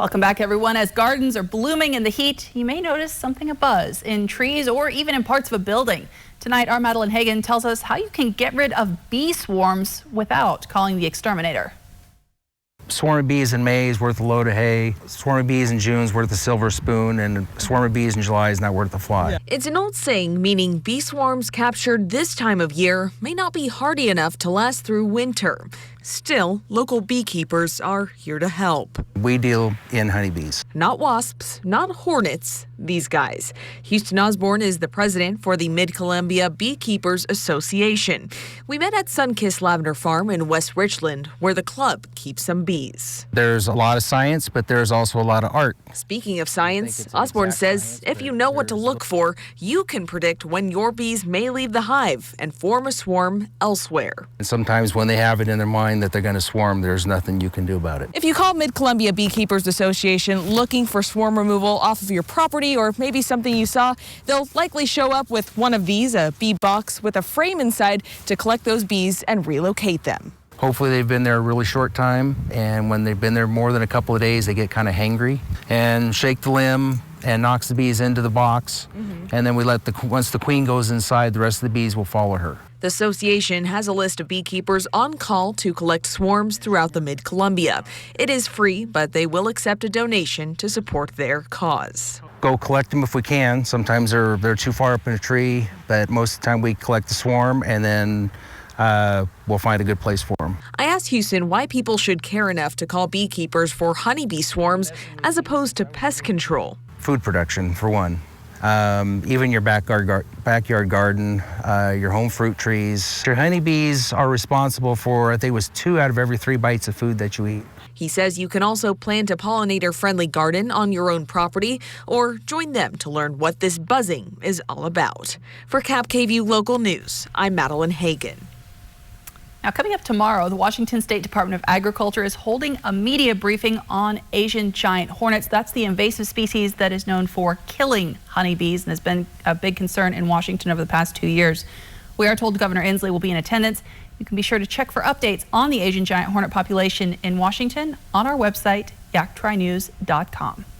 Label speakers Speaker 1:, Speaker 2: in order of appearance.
Speaker 1: Welcome back, everyone. As gardens are blooming in the heat, you may notice something abuzz in trees or even in parts of a building. Tonight, our Madeleine Hagen tells us how you can get rid of bee swarms without calling the exterminator.
Speaker 2: Swarming bees in May is worth a load of hay. Swarming bees in June is worth a silver spoon, and swarming bees in July is not worth a fly.
Speaker 3: It's an old saying meaning bee swarms captured this time of year may not be hardy enough to last through winter. Still, local beekeepers are here to help.
Speaker 2: We deal in honeybees.
Speaker 3: Not wasps, not hornets, these guys. Houston Osborne is the president for the Mid-Columbia Beekeepers Association. We met at Sunkissed Lavender Farm in West Richland, where the club keeps some bees.
Speaker 2: There's a lot of science, but there's also a lot of art.
Speaker 3: Speaking of science, Osborne says if you know what to look for, you can predict when your bees may leave the hive and form a swarm elsewhere.
Speaker 2: And sometimes when they have it in their mind that they're going to swarm, there's nothing you can do about it.
Speaker 3: If you call Mid-Columbia Beekeepers Association looking for swarm removal off of your property or maybe something you saw, they'll likely show up with one of these, a bee box with a frame inside to collect those bees and relocate them.
Speaker 2: Hopefully they've been there a really short time, and when they've been there more than a couple of days, they get kind of hangry and shake the limb and knocks the bees into the box. And then we let once the queen goes inside, the rest of the bees will follow her.
Speaker 3: The association has a list of beekeepers on call to collect swarms throughout the Mid-Columbia. It is free, but they will accept a donation to support their cause.
Speaker 2: Go collect them if we can. Sometimes they're too far up in a tree, but most of the time we collect the swarm and then we'll find a good place for them.
Speaker 3: I asked Houston why people should care enough to call beekeepers for honeybee swarms as opposed to pest control.
Speaker 2: Food production, for one. Even your backyard garden, your home fruit trees. Your honeybees are responsible for, I think it was 2 out of every 3 bites of food that you eat.
Speaker 3: He says you can also plant a pollinator-friendly garden on your own property or join them to learn what this buzzing is all about. For Cap KVUE Local News, I'm Madeleine Hagen.
Speaker 1: Now, coming up tomorrow, the Washington State Department of Agriculture is holding a media briefing on Asian giant hornets. That's the invasive species that is known for killing honeybees and has been a big concern in Washington over the past 2 years. We are told Governor Inslee will be in attendance. You can be sure to check for updates on the Asian giant hornet population in Washington on our website, yaktrinews.com.